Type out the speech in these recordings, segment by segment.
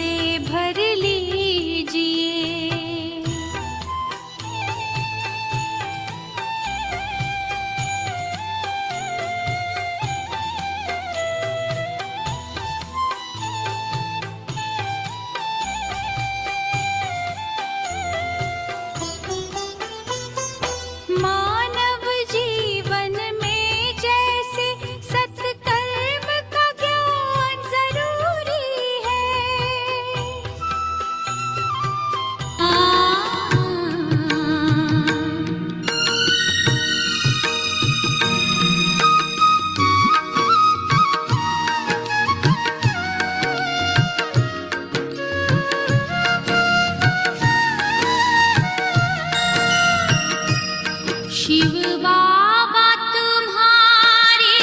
से भर लीजिए। मानव जीवन में जैसे सत्कर्म का ज्ञान जरूरी है। शिव बाबा तुम्हारी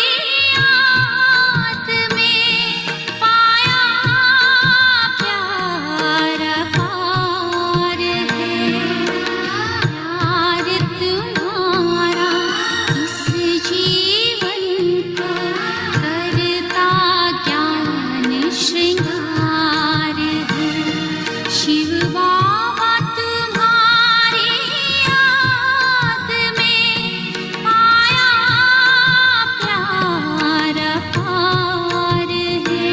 याद में पाया प्यार अपार है। प्यार तुम्हारा इस जीवन को करता ज्ञान श्रृंगार है। शिव बाबा तुम्हारी याद में पाया प्यार अपार है।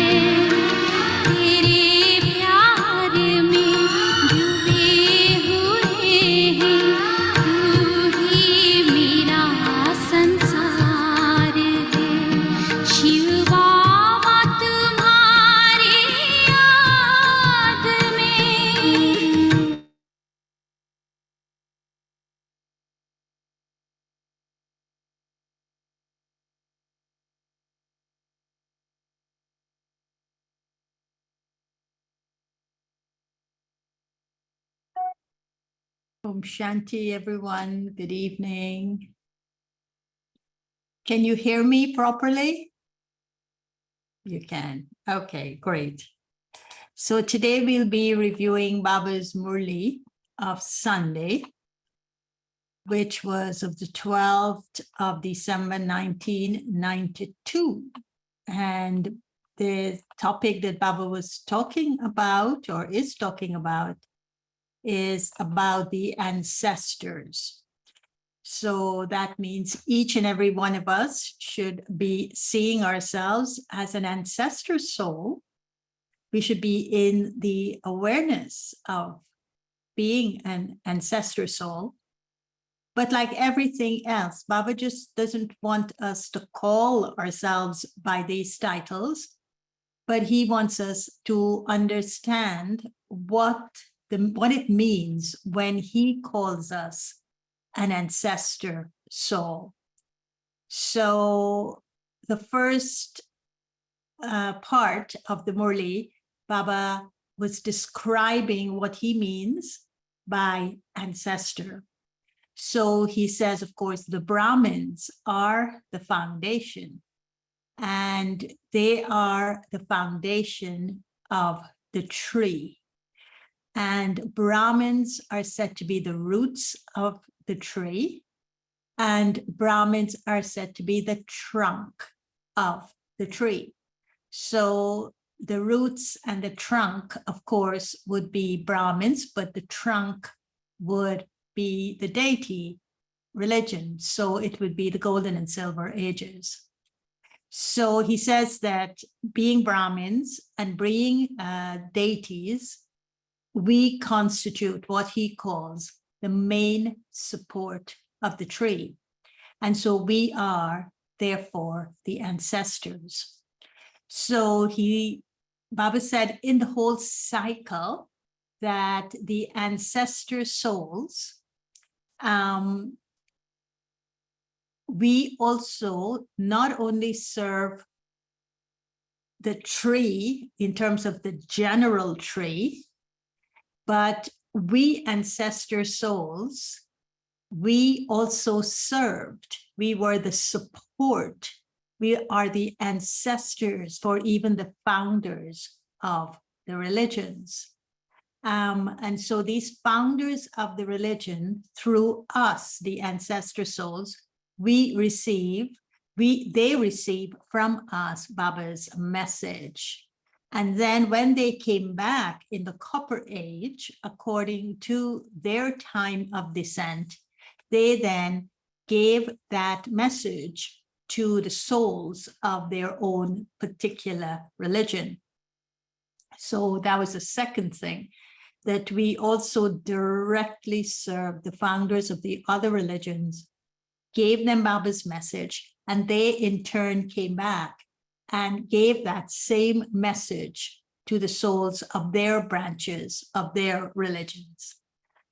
तेरे प्यार में डूबे हुए हैं, तू ही मेरा संसार है। शिव बाबा तुम्हारी याद में। Om Shanti, everyone. Good evening. Can you hear me properly? You can. Okay, great. So today we'll be reviewing Baba's Murli of Sunday, which was of the 12th of December, 1992. And the topic that Baba was talking about, or is talking about, is about the ancestors. So that means each and every one of us should be seeing ourselves as an ancestor soul. We should be in the awareness of being an ancestor soul. But like everything else, Baba just doesn't want us to call ourselves by these titles, but he wants us to understand what it means when he calls us an ancestor soul. So the first part of the Murli, Baba was describing what he means by ancestor. So he says, of course, the Brahmins are the foundation, and they are the foundation of the tree. And Brahmins are said to be the roots of the tree, and Brahmins are said to be the trunk of the tree. So the roots and the trunk, of course, would be Brahmins, but the trunk would be the deity religion. So it would be the golden and silver ages. So he says that being Brahmins and being deities, we constitute what he calls the main support of the tree. And so we are, therefore, the ancestors. So Baba said in the whole cycle that the ancestor souls, we also not only serve the tree in terms of the general tree, but we ancestor souls, we also served. We were the support. We are the ancestors for even the founders of the religions. And so these founders of the religion, through us, the ancestor souls, they receive from us Baba's message. And then when they came back in the Copper Age, according to their time of descent, they then gave that message to the souls of their own particular religion. So that was the second thing, that we also directly served the founders of the other religions, gave them Baba's message, and they in turn came back and gave that same message to the souls of their branches of their religions.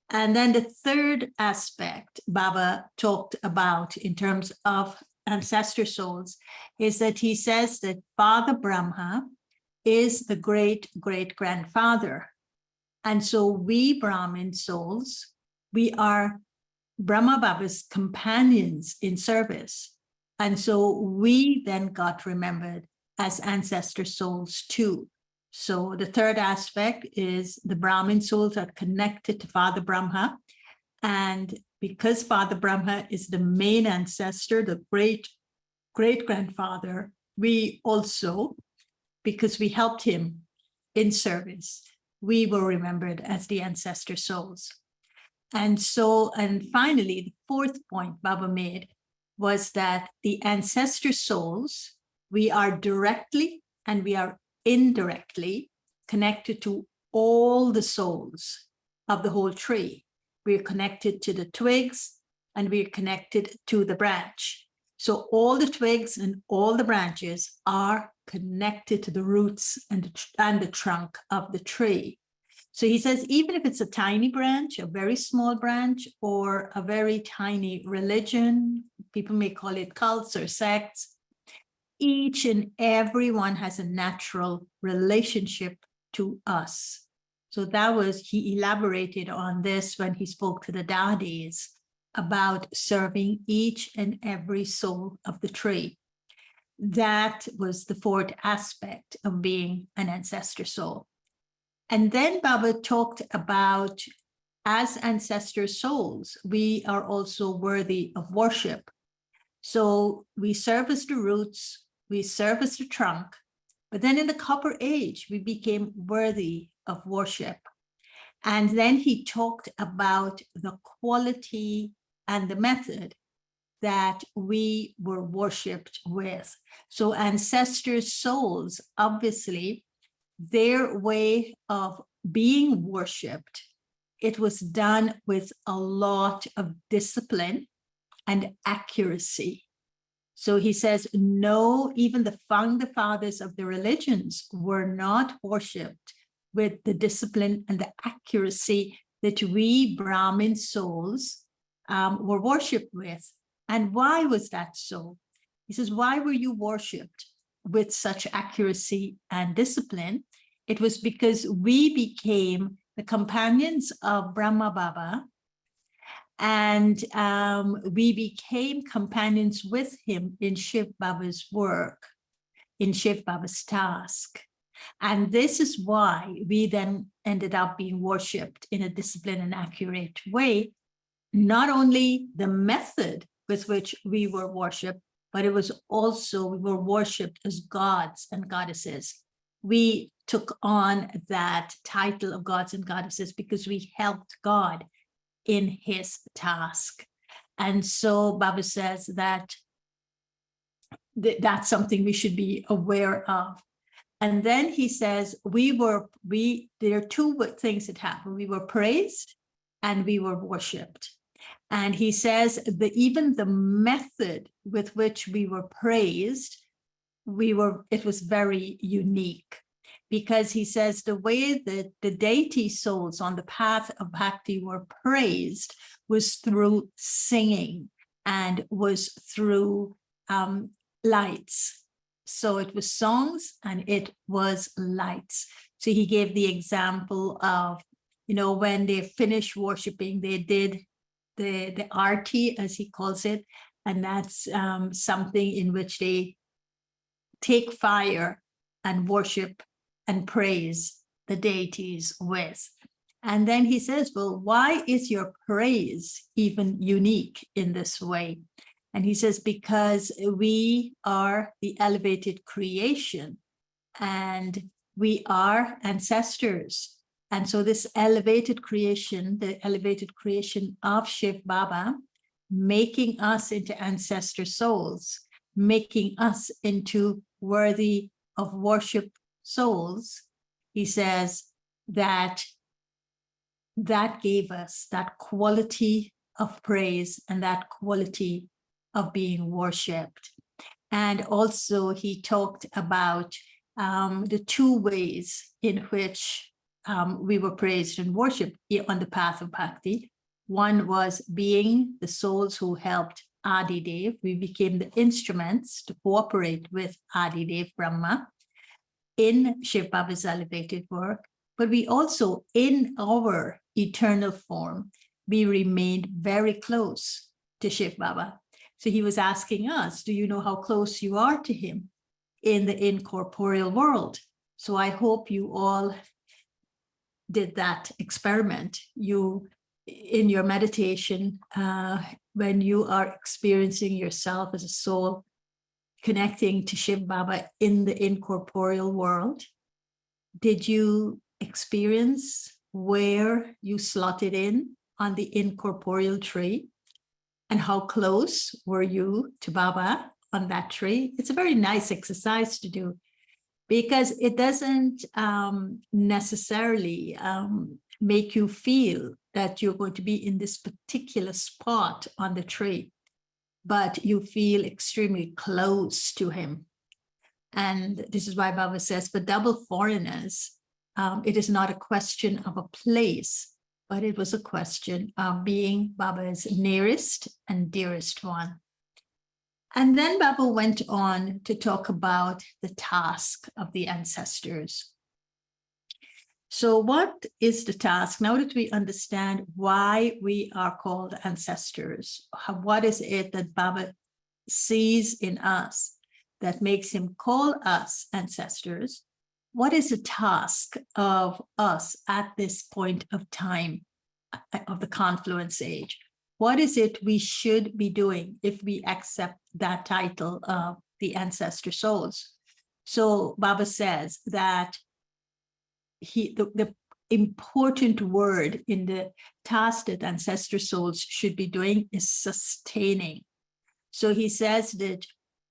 And then the third aspect Baba talked about in terms of ancestor souls is that he says that Father Brahma is the great-great-grandfather. And so we Brahmin souls, we are Brahma Baba's companions in service. And so we then got remembered as ancestor souls too. So the third aspect is the Brahmin souls are connected to Father Brahma. And because Father Brahma is the main ancestor, the great-grandfather, we also, because we helped him in service, we were remembered as the ancestor souls. And so, and finally, the fourth point Baba made was that the ancestor souls, we are directly and we are indirectly connected to all the souls of the whole tree. We are connected to the twigs and we are connected to the branch. So all the twigs and all the branches are connected to the roots and the trunk of the tree. So he says, even if it's a tiny branch, a very small branch, or a very tiny religion, people may call it cults or sects, each and every one has a natural relationship to us. So that was, he elaborated on this when he spoke to the Dadis about serving each and every soul of the tree. That was the fourth aspect of being an ancestor soul. And then Baba talked about, as ancestor souls, we are also worthy of worship. So we service the roots, we service the trunk, but then in the Copper Age, we became worthy of worship. And then he talked about the quality and the method that we were worshipped with. So ancestor souls, obviously, their way of being worshipped, it was done with a lot of discipline and accuracy. So he says, no, even the founder fathers of the religions were not worshipped with the discipline and the accuracy that we Brahmin souls were worshipped with. And why was that so? He says, why were you worshipped with such accuracy and discipline? It was because we became the companions of Brahma Baba, and we became companions with him in Shiv Baba's work, in Shiv Baba's task. And this is why we then ended up being worshipped in a disciplined and accurate way. Not only the method with which we were worshipped, but it was also, we were worshipped as gods and goddesses. We took on that title of gods and goddesses because we helped God in his task. And so Baba says that that's something we should be aware of. And then he says, there are two things that happened. We were praised and we were worshipped. And he says that even the method with which we were praised, it was very unique, because he says the way that the deity souls on the path of bhakti were praised was through singing and was through lights. So it was songs and it was lights. So he gave the example of, when they finished worshiping, they did the arti, as he calls it, and that's something in which they take fire and worship and praise the deities with. And then he says, well, why is your praise even unique in this way? And he says, because we are the elevated creation and We are ancestors. And so this elevated creation, the elevated creation of Shiv Baba, making us into ancestor souls, making us into worthy of worship souls, he says that gave us that quality of praise and that quality of being worshipped. And also he talked about the two ways in which we were praised and worshipped on the path of bhakti. One was being the souls who helped Adi Dev. We became the instruments to cooperate with Adi Dev Brahma in Shiv Baba's elevated work. But we also, in our eternal form, we remained very close to Shiv Baba. So he was asking us, do you know how close you are to him in the incorporeal world? So I hope you all did that experiment. You, in your meditation, when you are experiencing yourself as a soul, connecting to Shiv Baba in the incorporeal world, did you experience where you slotted in on the incorporeal tree? And how close were you to Baba on that tree? It's a very nice exercise to do, because it doesn't necessarily make you feel that you're going to be in this particular spot on the tree, but you feel extremely close to him. And this is why Baba says, for double foreigners, it is not a question of a place, but it was a question of being Baba's nearest and dearest one. And then Baba went on to talk about the task of the ancestors. So what is the task? Now that we understand why we are called ancestors, what is it that Baba sees in us that makes him call us ancestors? What is the task of us at this point of time of the confluence age? What is it we should be doing if we accept that title of the ancestor souls? So Baba says that the important word in the task that ancestor souls should be doing is sustaining. So he says that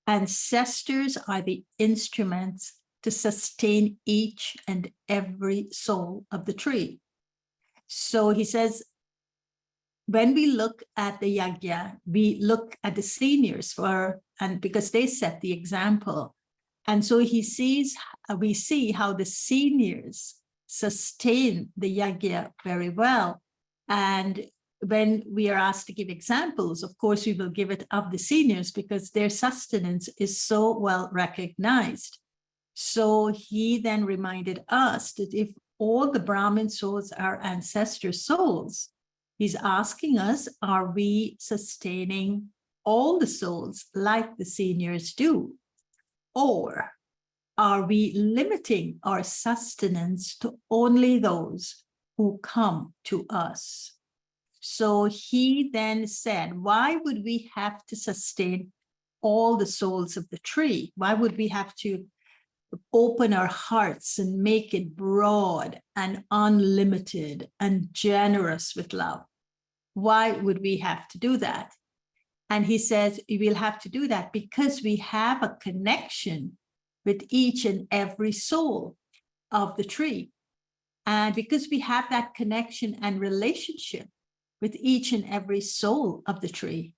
ancestors are the instruments to sustain each and every soul of the tree. So he says, when we look at the yagya, we look at the seniors and because they set the example. And so we see how the seniors sustain the yagya very well. And when we are asked to give examples, of course, we will give it of the seniors because their sustenance is so well recognized. So he then reminded us that if all the Brahmin souls are ancestor souls, he's asking us, are we sustaining all the souls like the seniors do? Or are we limiting our sustenance to only those who come to us? So he then said, why would we have to sustain all the souls of the tree? Why would we have to open our hearts and make it broad and unlimited and generous with love? Why would we have to do that? And he says, we'll have to do that because we have a connection with each and every soul of the tree. And because we have that connection and relationship with each and every soul of the tree,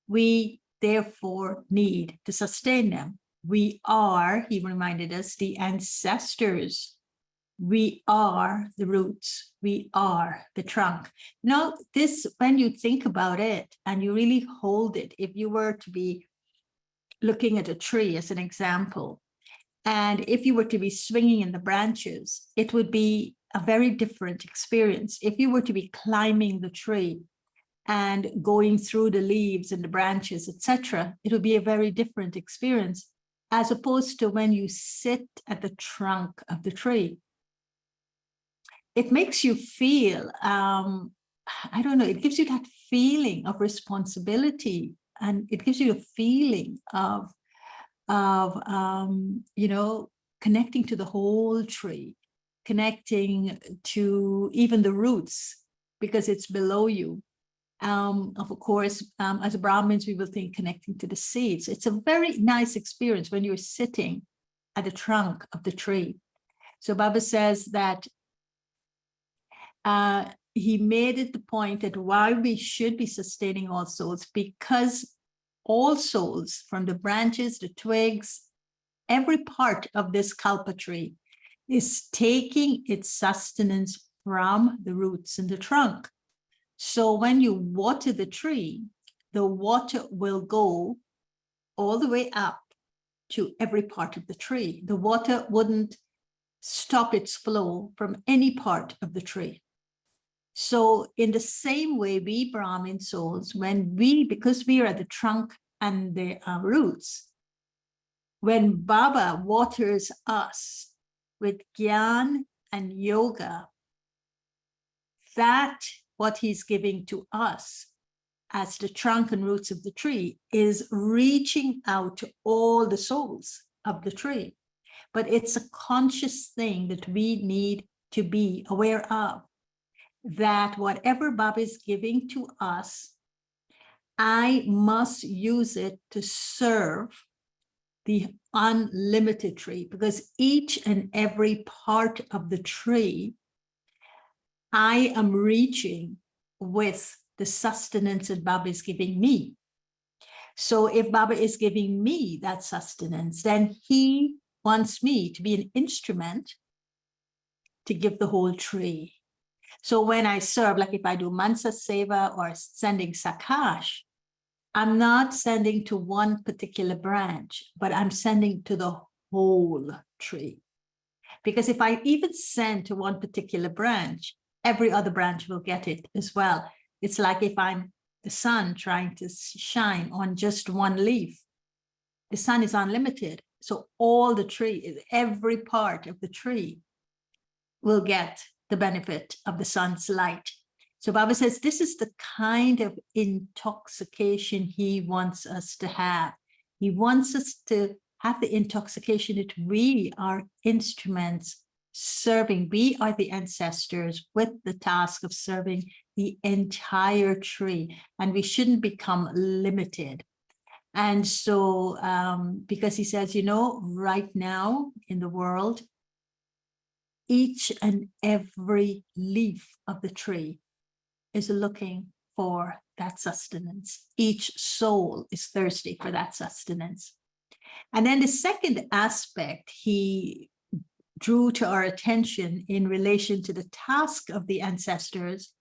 we therefore need to sustain them. We are, he reminded us, the ancestors. We are the roots. We are the trunk. Now, this, when you think about it and you really hold it, if you were to be looking at a tree as an example, and if you were to be swinging in the branches, it would be a very different experience. If you were to be climbing the tree and going through the leaves and the branches, etc., it would be a very different experience, as opposed to when you sit at the trunk of the tree. It makes you feel, I don't know, it gives you that feeling of responsibility, and it gives you a feeling of connecting to the whole tree, connecting to even the roots, because it's below you. Of course, as Brahmins, we will think connecting to the seeds. It's a very nice experience when you're sitting at the trunk of the tree. So Baba says that he made it the point that why we should be sustaining all souls, because all souls, from the branches, the twigs, every part of this kalpa tree is taking its sustenance from the roots and the trunk. So when you water the tree, the water will go all the way up to every part of the tree. The water wouldn't stop its flow from any part of the tree. So in the same way, we Brahmin souls, because we are at the trunk and the roots, when Baba waters us with Gyan and Yoga, that what he's giving to us as the trunk and roots of the tree is reaching out to all the souls of the tree. But it's a conscious thing that we need to be aware of, that whatever Baba is giving to us, I must use it to serve the unlimited tree, because each and every part of the tree, I am reaching with the sustenance that Baba is giving me. So if Baba is giving me that sustenance, then he wants me to be an instrument to give the whole tree. So when I serve, like if I do Mansa Seva or sending Sakash, I'm not sending to one particular branch, but I'm sending to the whole tree. Because if I even send to one particular branch, every other branch will get it as well. It's like if I'm the sun trying to shine on just one leaf. The sun is unlimited. So all the tree, every part of the tree will get the benefit of the sun's light. So Baba says this is the kind of intoxication he wants us to have. He wants us to have the intoxication that we are instruments serving. We are the ancestors with the task of serving the entire tree, and we shouldn't become limited. And so, because he says, right now in the world, each and every leaf of the tree is looking for that sustenance. Each soul is thirsty for that sustenance. And then the second aspect he drew to our attention in relation to the task of the ancestors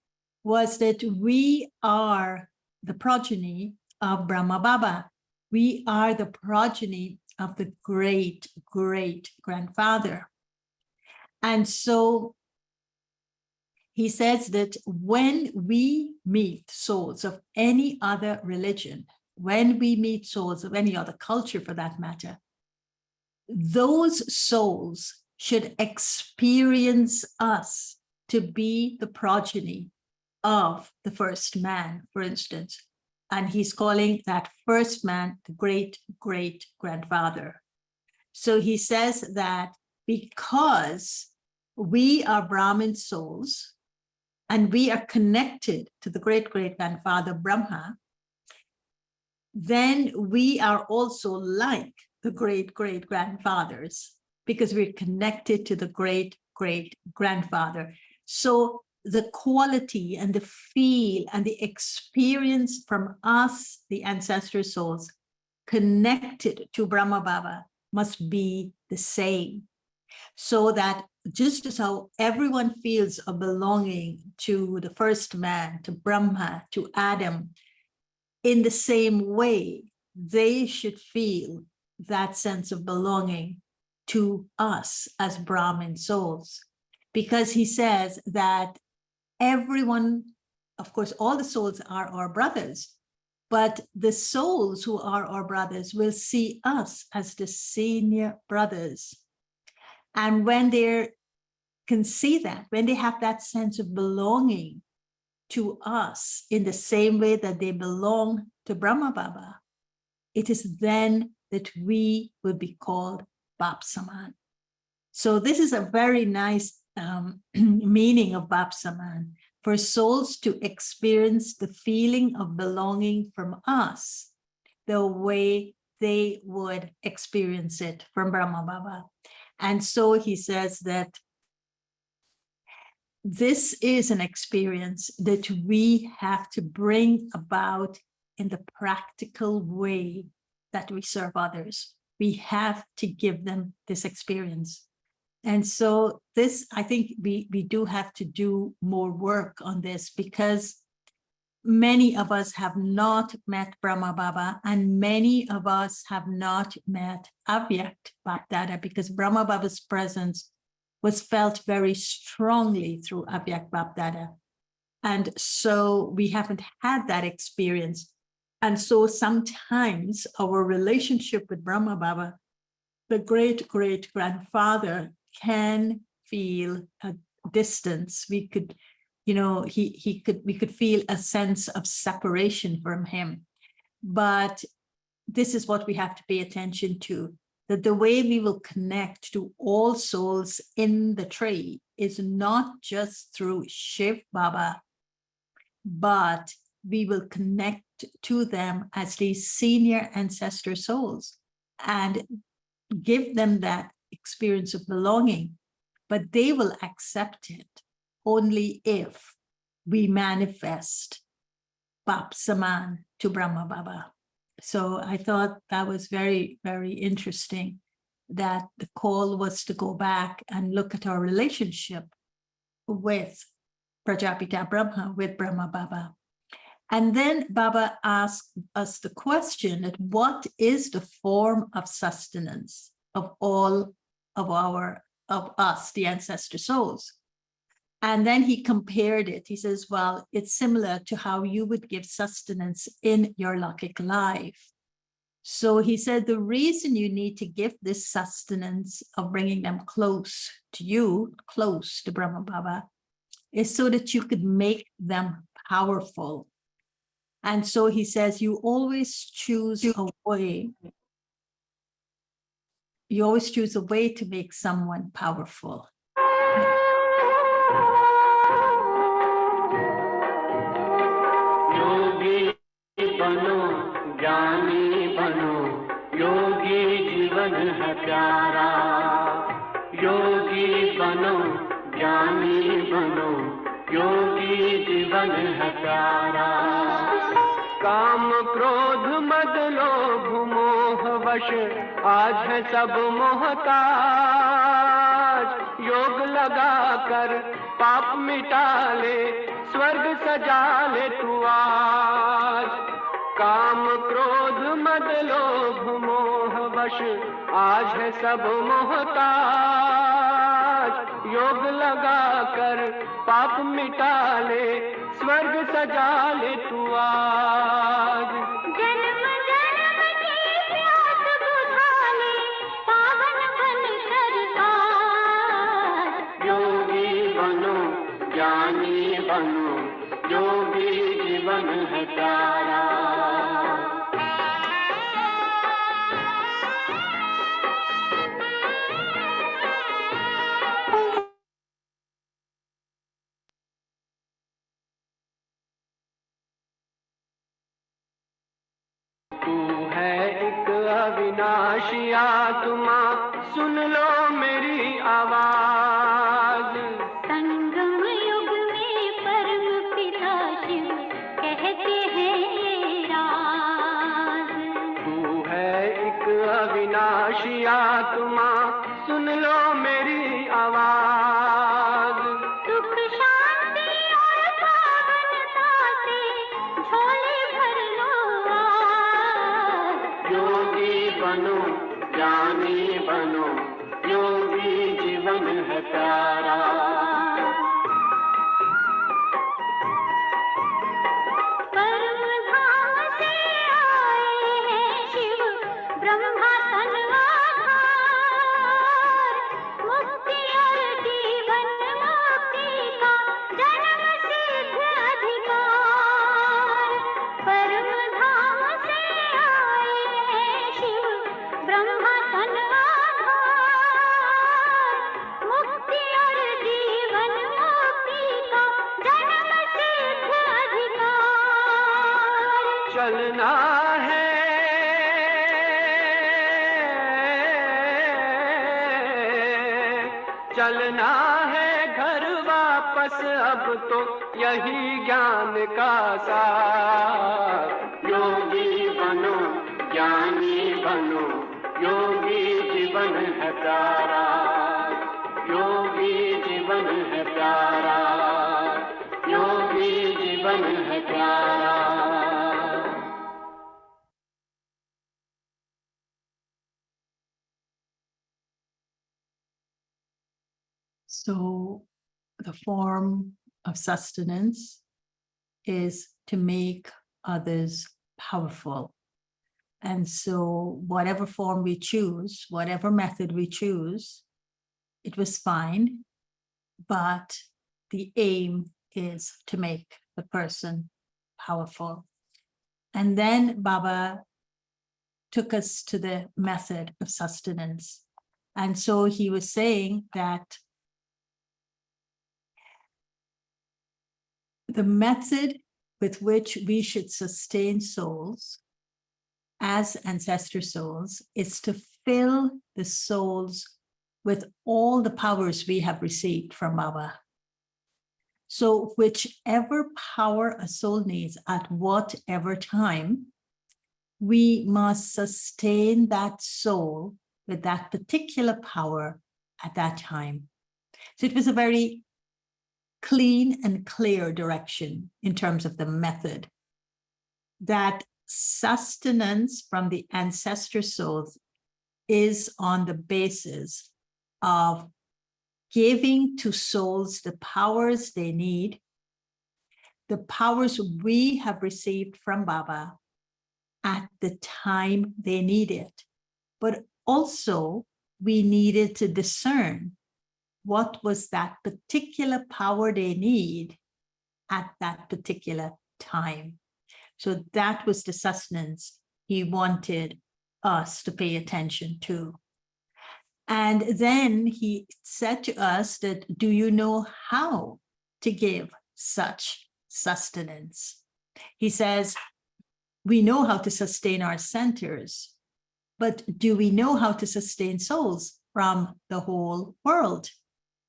was that we are the progeny of Brahma Baba. We are the progeny of the great, great grandfather. And so he says that when we meet souls of any other religion, when we meet souls of any other culture for that matter, those souls should experience us to be the progeny of the first man, for instance. And he's calling that first man the great, great grandfather. So he says that because we are Brahmin souls and we are connected to the great, great grandfather Brahma, then we are also like the great, great grandfathers because we're connected to the great, great grandfather. So the quality and the feel and the experience from us, the ancestor souls, connected to Brahma Baba must be the same. So that just as how everyone feels a belonging to the first man, to Brahma, to Adam, in the same way, they should feel that sense of belonging to us as Brahmin souls. Because he says that everyone, of course, all the souls are our brothers, but the souls who are our brothers will see us as the senior brothers. And when they can see that, when they have that sense of belonging to us in the same way that they belong to Brahma Baba, it is then that we will be called Bap Saman. So this is a very nice meaning of Bapsaman, for souls to experience the feeling of belonging from us the way they would experience it from Brahma Baba. And so he says that this is an experience that we have to bring about in the practical way that we serve others. We have to give them this experience. And so this, I think we do have to do more work on this, because many of us have not met Brahma Baba, and many of us have not met Avyakti Bapdada, because Brahma Baba's presence was felt very strongly through Avyakti Bapdada. And so we haven't had that experience. And so sometimes our relationship with Brahma Baba, the great-great-grandfather, can feel a distance. We could, we could feel a sense of separation from him. But this is what we have to pay attention to, that the way we will connect to all souls in the tree is not just through Shiv Baba, but we will connect to them as these senior ancestor souls and give them that experience of belonging, but they will accept it only if we manifest Bapsaman to Brahma Baba. So I thought that was very, very interesting, that the call was to go back and look at our relationship with Prajapita Brahma, with Brahma Baba. And then Baba asked us the question that what is the form of sustenance of all of us, the ancestor souls? And then he compared it. He says, well, it's similar to how you would give sustenance in your Laukic life. So he said, the reason you need to give this sustenance of bringing them close to you, close to Brahma Baba, is so that you could make them powerful. And so he says, you always choose a way. You always choose a way to make someone powerful. Yogi bano, jnani bano, yogi जीवन है प्यारा. Yogi bano, jnani bano, yogi जीवन है प्यारा. काम क्रोध मद लोभ मोह वश आज है सब मोहताज. योग लगा कर पाप मिटा ले, स्वर्ग सजा ले तू आज. काम क्रोध मद लोभ मोह वश आज है सब मोहताज. योग लगा कर पाप मिटा ले, स्वर्ग सजा ले तू आज. जन्म जन्म की प्यास बुझा ले, पावन बन कर आज. योगी बनो, ज्ञानी बनो, योगी जीवन है प्यारा. तू है एक अविनाशी आत्मा, सुन लो मेरी आवाज. संगम युग में परम पिता शिव कहते हैं ये राज. तू है एक अविनाशी आत्मा, सुन लो मेरी आवाज. सुख शांति और पावनता से झोले भर लो आज. योगी बनो, ज्ञानी बनो, योगी जीवन है प्यारा. परम धाम से आए हैं शिव ब्रह्मा तन आधार. मुक्ति और जीवन मुक्ति का जन्म सिद्ध अधिकार. परम धाम से आए हैं शिव ब्रह्मा तन आधार. चलना है चलना है घर वापस अब तो यही ज्ञान का सार योगी बनो ज्ञानी बनो योगी जीवन है प्यारा योगी जीवन है प्यारा योगी जीवन है प्यारा So the form of sustenance is to make others powerful. And so whatever form we choose, whatever method we choose, it was fine, but the aim is to make the person powerful. And then Baba took us to the method of sustenance. And so he was saying that the method with which we should sustain souls as ancestor souls is to fill the souls with all the powers we have received from Baba. So whichever power a soul needs at whatever time, we must sustain that soul with that particular power at that time. So it was a very clean and clear direction in terms of the method, that sustenance from the ancestor souls is on the basis of giving to souls the powers they need, the powers we have received from Baba at the time they need it. But also we needed to discern what was that particular power they need at that particular time. So that was the sustenance he wanted us to pay attention to. And then he said to us that, do you know how to give such sustenance? He says, we know how to sustain our centers, but do we know how to sustain souls from the whole world?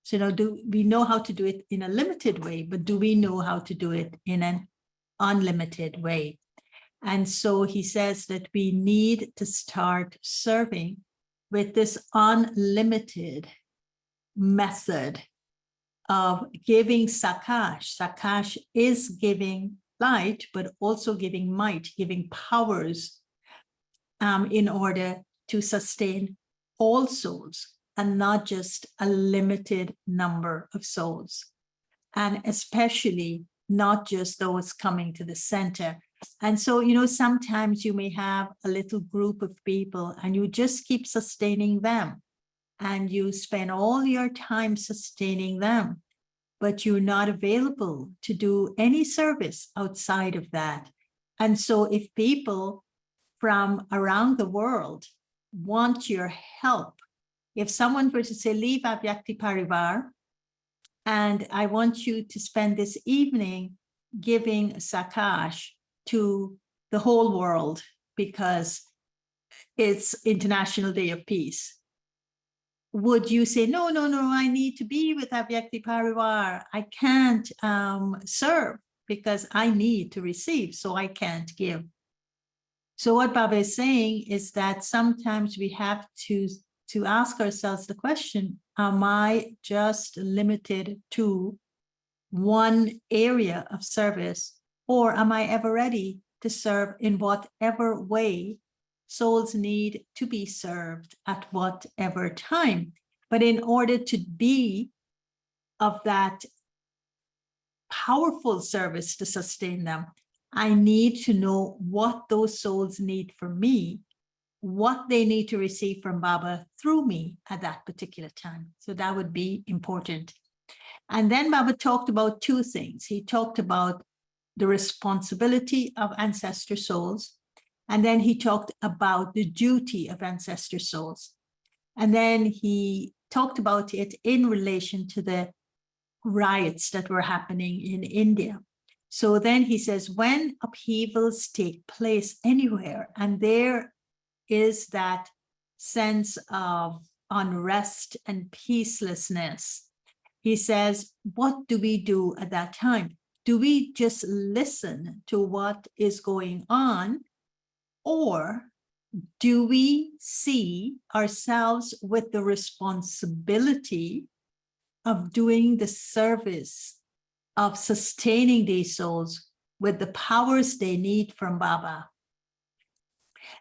So, do we know how to do it in a limited way, but do we know how to do it in an unlimited way? And so he says that we need to start serving with this unlimited method of giving sakash. Sakash is giving light, but also giving might, giving powers in order to sustain all souls and not just a limited number of souls. And especially not just those coming to the center. And so, sometimes you may have a little group of people and you just keep sustaining them and you spend all your time sustaining them, but you're not available to do any service outside of that. And so if people from around the world want your help, if someone were to say, leave Avyakti Parivar, and I want you to spend this evening giving sakash to the whole world because it's International Day of Peace. Would you say, no, I need to be with Avyakti Parivar. I can't serve because I need to receive, so I can't give. So what Baba is saying is that sometimes we have to ask ourselves the question, am I just limited to one area of service, or am I ever ready to serve in whatever way souls need to be served at whatever time? But in order to be of that powerful service to sustain them, I need to know what those souls need from me, what they need to receive from Baba through me at that particular time. So that would be important. And then Baba talked about two things. He talked about the responsibility of ancestor souls, and then he talked about the duty of ancestor souls. And then he talked about it in relation to the riots that were happening in India. So then he says, when upheavals take place anywhere, and there is that sense of unrest and peacelessness, he says, what do we do at that time? Do we just listen to what is going on, or do we see ourselves with the responsibility of doing the service of sustaining these souls with the powers they need from Baba?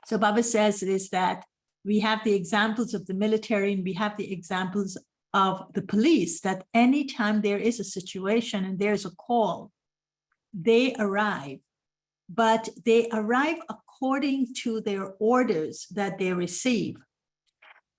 So Baba says is that we have the examples of the military and we have the examples of the police, that anytime there is a situation and there's a call, they arrive, but they arrive according to their orders that they receive.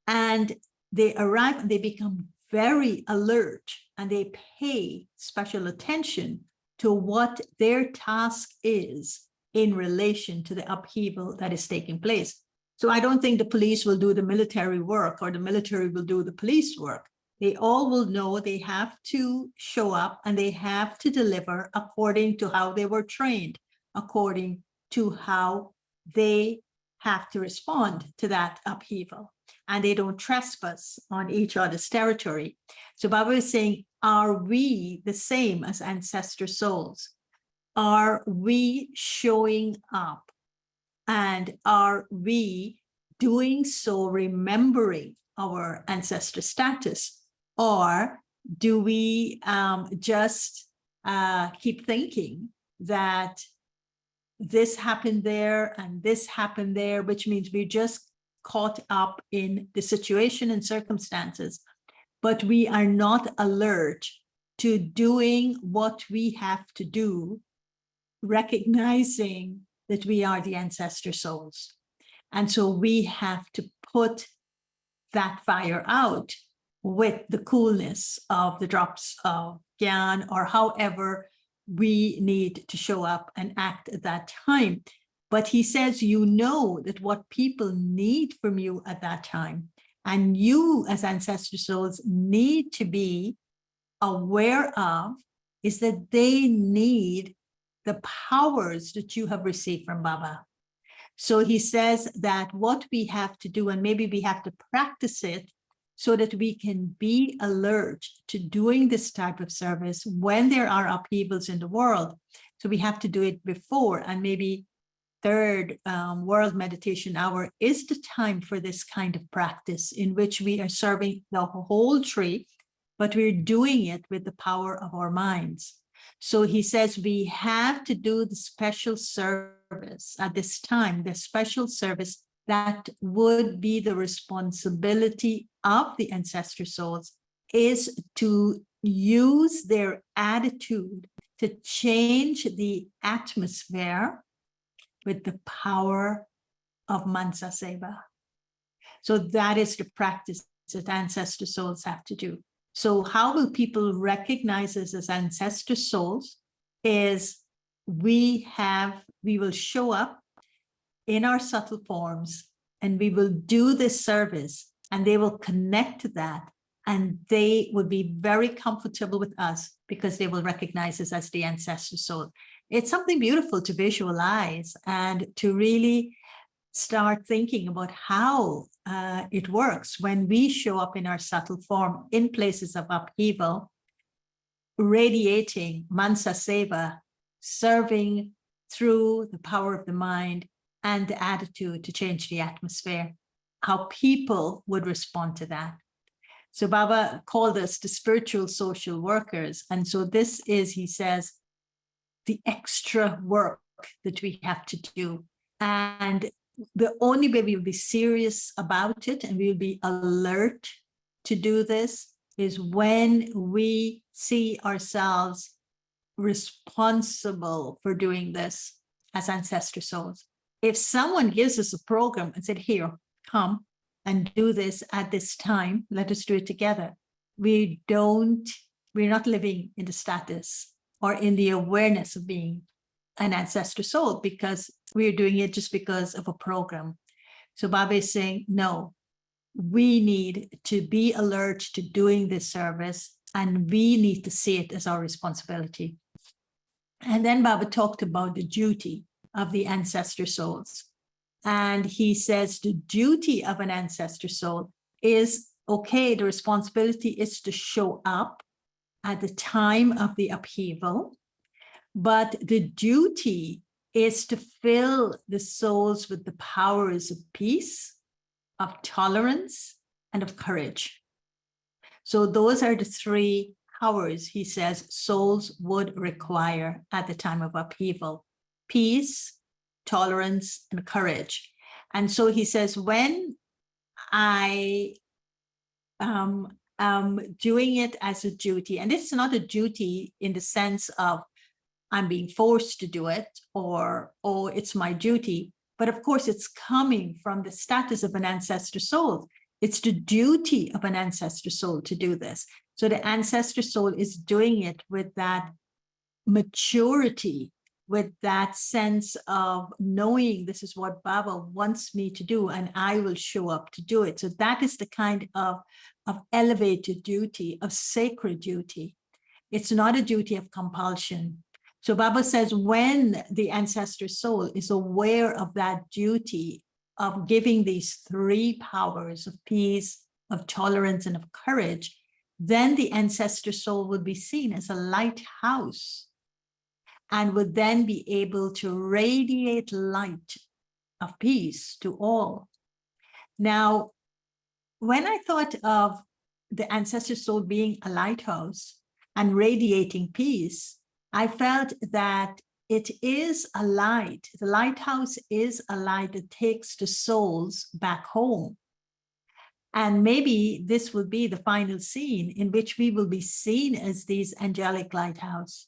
And they arrive and they become very alert and they pay special attention to what their task is in relation to the upheaval that is taking place. So I don't think the police will do the military work or the military will do the police work. They all will know they have to show up and they have to deliver according to how they were trained, according to how they have to respond to that upheaval. And they don't trespass on each other's territory. So Baba is saying, are we the same as ancestor souls? Are we showing up? And are we doing so remembering our ancestor status? Or do we just keep thinking that this happened there and this happened there, which means we're just caught up in the situation and circumstances, but we are not alert to doing what we have to do, recognizing that we are the ancestor souls. And so we have to put that fire out with the coolness of the drops of Gyan, or however we need to show up and act at that time. But he says, you know that what people need from you at that time, and you as ancestor souls need to be aware of, is that they need the powers that you have received from Baba. So he says that what we have to do, and maybe we have to practice it so that we can be alert to doing this type of service when there are upheavals in the world. So we have to do it before, and maybe third World Meditation Hour is the time for this kind of practice in which we are serving the whole tree, but we're doing it with the power of our minds. So he says we have to do the special service at this time, the special service that would be the responsibility of the ancestor souls, is to use their attitude to change the atmosphere with the power of Mansa Seva. So that is the practice that ancestor souls have to do. So how will people recognize us as ancestor souls? Is we will show up in our subtle forms and we will do this service, and they will connect to that, and they will be very comfortable with us because they will recognize us as the ancestor soul. It's something beautiful to visualize and to really start thinking about how it works when we show up in our subtle form in places of upheaval, radiating Mansa Seva, serving through the power of the mind and the attitude to change the atmosphere, how people would respond to that. So Baba called us the spiritual social workers. And so this is, he says, the extra work that we have to do. And the only way we will be serious about it and we will be alert to do this is when we see ourselves responsible for doing this as ancestor souls. If someone gives us a program and said, here, come and do this at this time, let us do it together. We're not living in the status or in the awareness of being an ancestor soul because we're doing it just because of a program. So Baba is saying, no, we need to be alert to doing this service, and we need to see it as our responsibility. And then Baba talked about the duty of the ancestor souls. And he says the duty of an ancestor soul is, okay, the responsibility is to show up at the time of the upheaval, but the duty is to fill the souls with the powers of peace, of tolerance, and of courage. So those are the three powers, he says, souls would require at the time of upheaval: peace, tolerance, and courage. And so he says, when I doing it as a duty, and this is not a duty in the sense of I'm being forced to do it, or, oh, it's my duty. But of course, it's coming from the status of an ancestor soul. It's the duty of an ancestor soul to do this. So the ancestor soul is doing it with that maturity, with that sense of knowing this is what Baba wants me to do, and I will show up to do it. So that is the kind of elevated duty, of sacred duty. It's not a duty of compulsion. So Baba says, when the ancestor soul is aware of that duty of giving these three powers of peace, of tolerance, and of courage, then the ancestor soul would be seen as a lighthouse and would then be able to radiate light of peace to all. Now, when I thought of the ancestor soul being a lighthouse and radiating peace, I felt that it is a light. The lighthouse is a light that takes the souls back home. And maybe this will be the final scene in which we will be seen as these angelic lighthouses.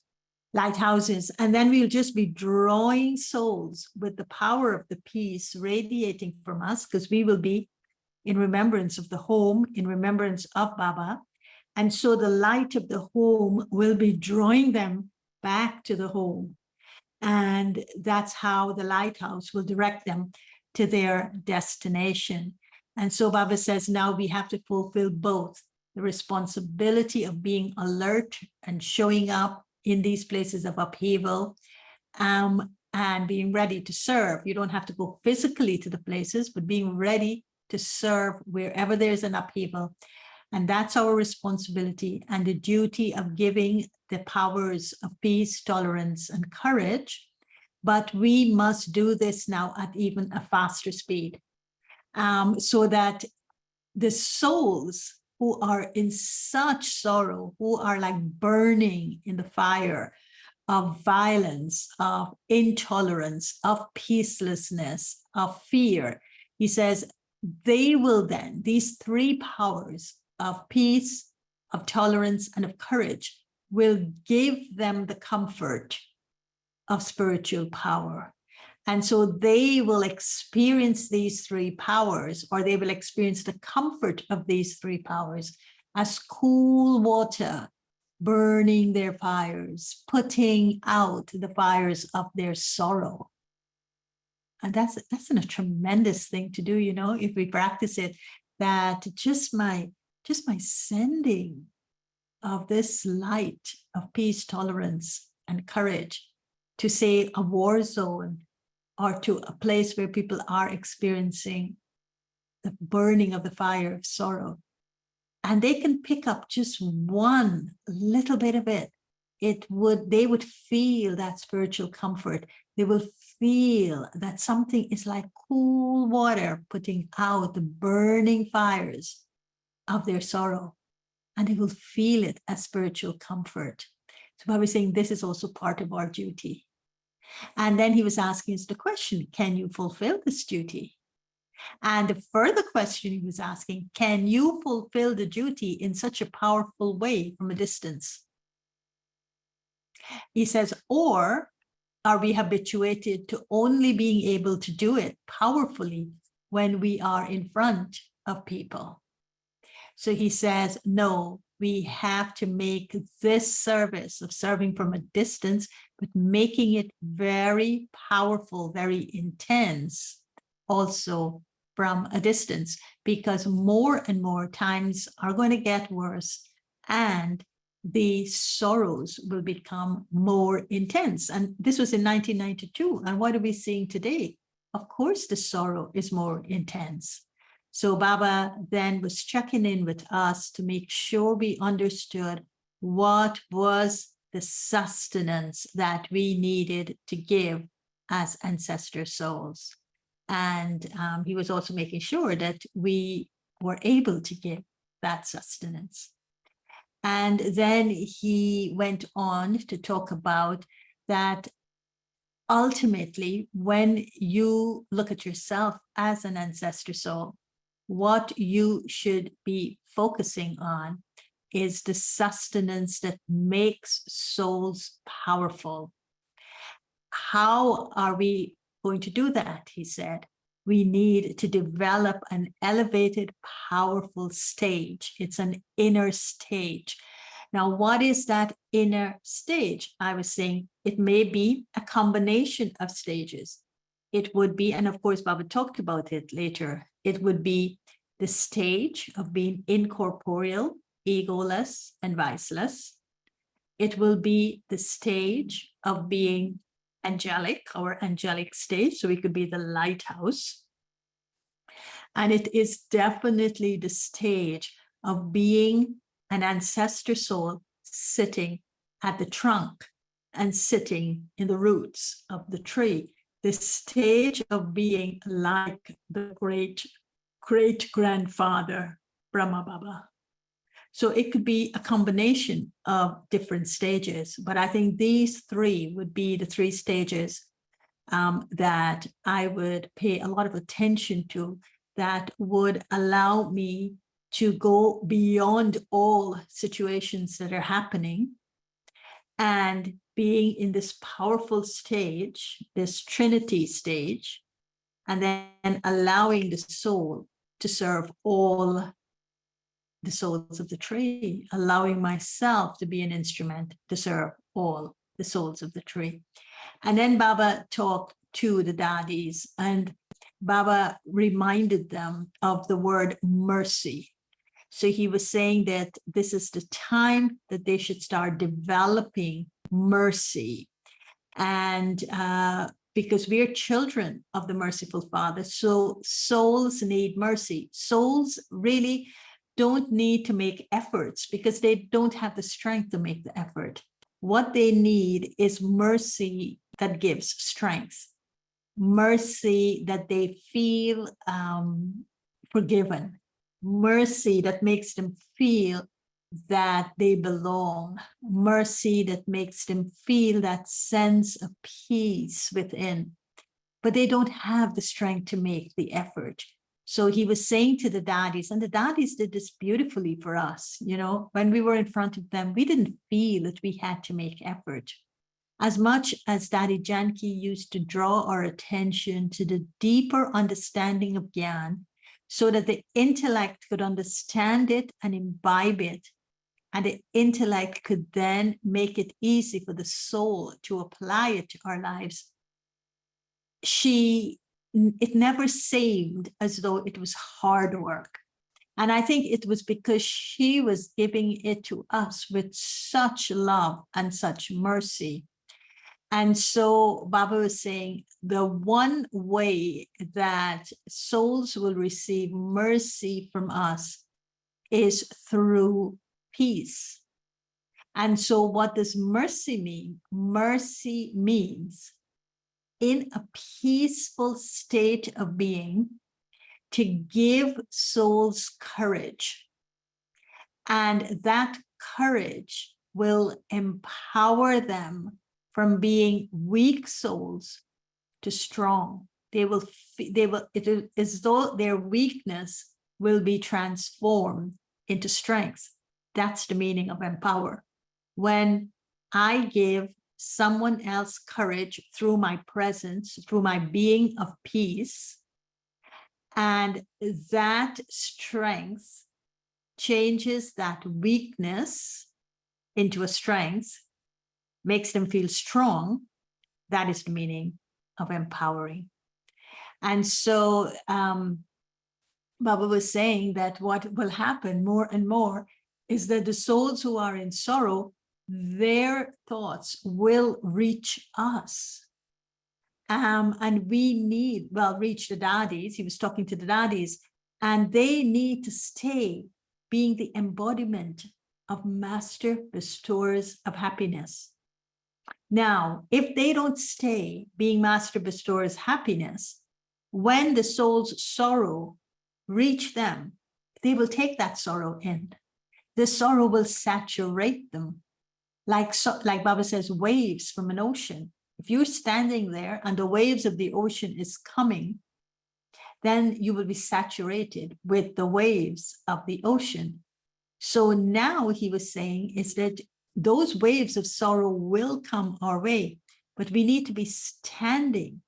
And then we'll just be drawing souls with the power of the peace radiating from us, because we will be in remembrance of the home, in remembrance of Baba. And so the light of the home will be drawing them back to the home. And that's how the lighthouse will direct them to their destination. And so Baba says, now we have to fulfill both the responsibility of being alert and showing up in these places of upheaval, and being ready to serve. You don't have to go physically to the places, but being ready to serve wherever there's an upheaval. And that's our responsibility and the duty of giving the powers of peace, tolerance, and courage. But we must do this now at even a faster speed, so that the souls who are in such sorrow, who are like burning in the fire of violence, of intolerance, of peacelessness, of fear, he says, they will then, these three powers of peace, of tolerance, and of courage will give them the comfort of spiritual power. And so they will experience these three powers, or they will experience the comfort of these three powers as cool water burning their fires, putting out the fires of their sorrow. And that's a tremendous thing to do, you know, if we practice it, that just my sending of this light of peace, tolerance, and courage to, say, a war zone, or to a place where people are experiencing the burning of the fire of sorrow, and they can pick up just one little bit of it, they would feel that spiritual comfort. They will feel that something is like cool water putting out the burning fires of their sorrow, and they will feel it as spiritual comfort. So Baba was saying this is also part of our duty. And then he was asking us the question, can you fulfill this duty? And the further question he was asking, can you fulfill the duty in such a powerful way from a distance? He says, or are we habituated to only being able to do it powerfully when we are in front of people? So he says, no, we have to make this service of serving from a distance, but making it very powerful, very intense also from a distance, because more and more times are going to get worse, and the sorrows will become more intense. And this was in 1992. And what are we seeing today? Of course, the sorrow is more intense. So Baba then was checking in with us to make sure we understood what was the sustenance that we needed to give as ancestor souls. And he was also making sure that we were able to give that sustenance. And then he went on to talk about that ultimately, when you look at yourself as an ancestor soul, what you should be focusing on is the sustenance that makes souls powerful. How are we going to do that? He said, we need to develop an elevated, powerful stage. It's an inner stage. Now, what is that inner stage? I was saying it may be a combination of stages. It would be, and of course, Baba talked about it later, it would be the stage of being incorporeal, egoless, and viceless. It will be the stage of being angelic, or angelic stage, so it could be the lighthouse. And it is definitely the stage of being an ancestor soul sitting at the trunk and sitting in the roots of the tree. The stage of being like the great-grandfather Brahma Baba. So it could be a combination of different stages, but I think these three would be the three stages that I would pay a lot of attention to, that would allow me to go beyond all situations that are happening and being in this powerful stage, this Trinity stage, and then allowing the soul to serve all the souls of the tree, allowing myself to be an instrument to serve all the souls of the tree. And then Baba talked to the daddies, and Baba reminded them of the word mercy. So he was saying that this is the time that they should start developing mercy. And because we are children of the merciful Father, so souls need mercy. Souls really don't need to make efforts because they don't have the strength to make the effort. What they need is mercy that gives strength, mercy that they feel forgiven, mercy that makes them feel that they belong, mercy that makes them feel that sense of peace within, but they don't have the strength to make the effort. So he was saying to the daddies, and the daddies did this beautifully for us, you know, when we were in front of them, we didn't feel that we had to make effort. As much as Daddy Janki used to draw our attention to the deeper understanding of Gyan, so that the intellect could understand it and imbibe it, and the intellect could then make it easy for the soul to apply it to our lives, it never seemed as though it was hard work. And I think it was because she was giving it to us with such love and such mercy. And so Baba was saying the one way that souls will receive mercy from us is through peace. And so what does mercy mean? Mercy means in a peaceful state of being to give souls courage. And that courage will empower them from being weak souls to strong. It is as though their weakness will be transformed into strength. That's the meaning of empower. When I give someone else courage through my presence, through my being of peace, and that strength changes that weakness into a strength, makes them feel strong, that is the meaning of empowering. And so Baba was saying that what will happen more and more is that the souls who are in sorrow, their thoughts will reach us. And we need, well, reach the daddies. He was talking to the daddies, and they need to stay being the embodiment of master bestowers of happiness. Now, if they don't stay being master bestowers of happiness, when the soul's sorrow reach them, they will take that sorrow in. The sorrow will saturate them, like Baba says, waves from an ocean. If you're standing there and the waves of the ocean is coming, then you will be saturated with the waves of the ocean. So now he was saying is that those waves of sorrow will come our way, but we need to be standing.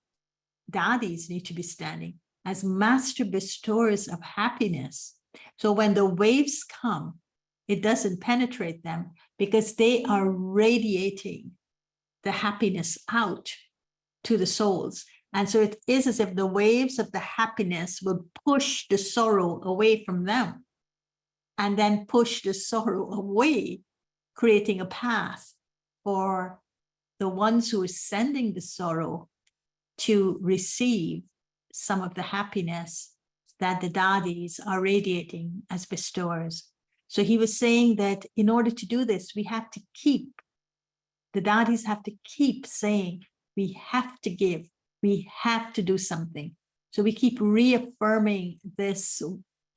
Daddies need to be standing as master bestowers of happiness. So when the waves come, it doesn't penetrate them because they are radiating the happiness out to the souls. And so it is as if the waves of the happiness will push the sorrow away from them and then push the sorrow away, creating a path for the ones who are sending the sorrow to receive some of the happiness that the daddies are radiating as bestowers. So he was saying that in order to do this, we have to keep, the daddies have to keep saying, we have to give, we have to do something. So we keep reaffirming this,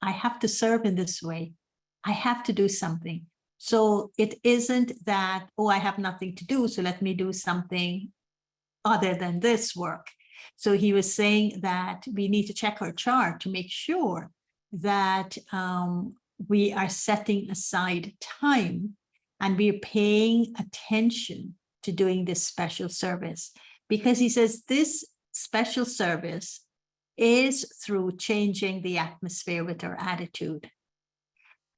I have to serve in this way, I have to do something. So it isn't that, oh, I have nothing to do, so let me do something other than this work. So he was saying that we need to check our chart to make sure that we are setting aside time and we're paying attention to doing this special service. Because he says this special service is through changing the atmosphere with our attitude.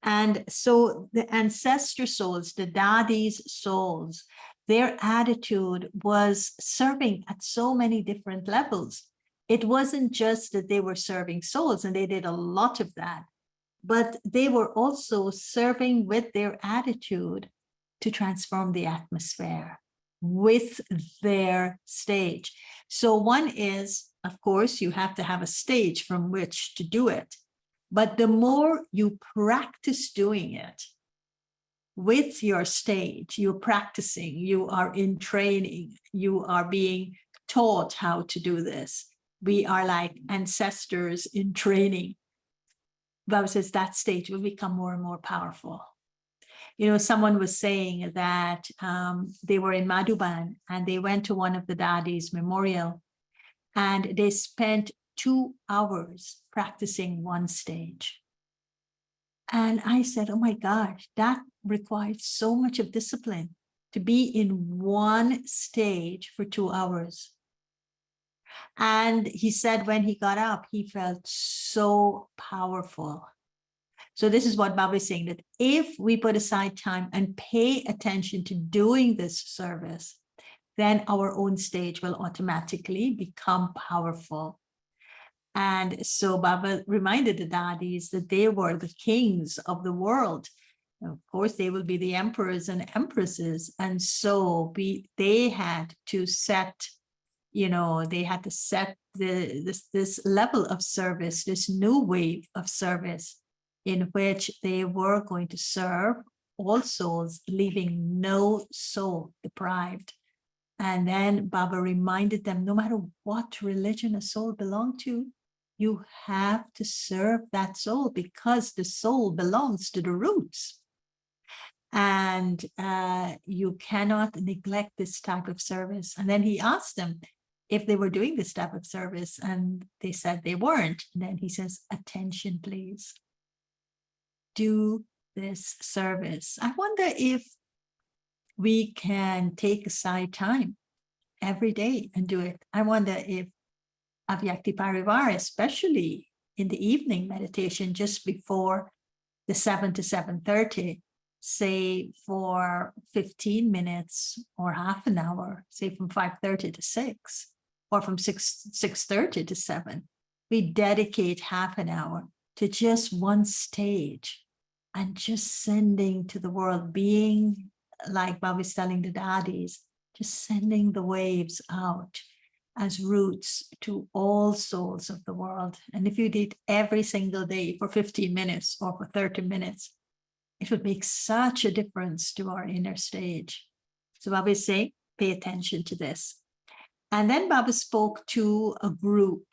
And so the ancestor souls, the daddies' souls, their attitude was serving at so many different levels. It wasn't just that they were serving souls, and they did a lot of that, but they were also serving with their attitude to transform the atmosphere with their stage. So one is, of course, you have to have a stage from which to do it. But the more you practice doing it with your stage, you're practicing, you are in training, you are being taught how to do this. We are like ancestors in training. Baba says that stage will become more and more powerful. You know, someone was saying that they were in Madhuban and they went to one of the daddies' memorial and they spent 2 hours practicing one stage. And I said, oh my gosh, that requires so much of discipline to be in one stage for 2 hours. And he said when he got up, he felt so powerful. So this is what Baba is saying, that if we put aside time and pay attention to doing this service, then our own stage will automatically become powerful. And so Baba reminded the daddies that they were the kings of the world. And of course, they will be the emperors and empresses. And so they had to set, they had to set this level of service, this new wave of service in which they were going to serve all souls, leaving no soul deprived. And then Baba reminded them, no matter what religion a soul belonged to, you have to serve that soul because the soul belongs to the roots. And you cannot neglect this type of service. And then he asked them if they were doing this type of service, and they said they weren't. And then he says, attention, please. Do this service. I wonder if we can take aside time every day and do it. I wonder if Avyakti Parivar, especially in the evening meditation, just before the 7 to 7:30, say for 15 minutes or half an hour, say from 5:30 to 6, or from 6:30 to 7, we dedicate half an hour to just one stage. and just sending to the world, being like Baba is telling the daddies, just sending the waves out as roots to all souls of the world. And if you did every single day for 15 minutes or for 30 minutes, it would make such a difference to our inner stage. So Baba is saying, pay attention to this. And then Baba spoke to a group,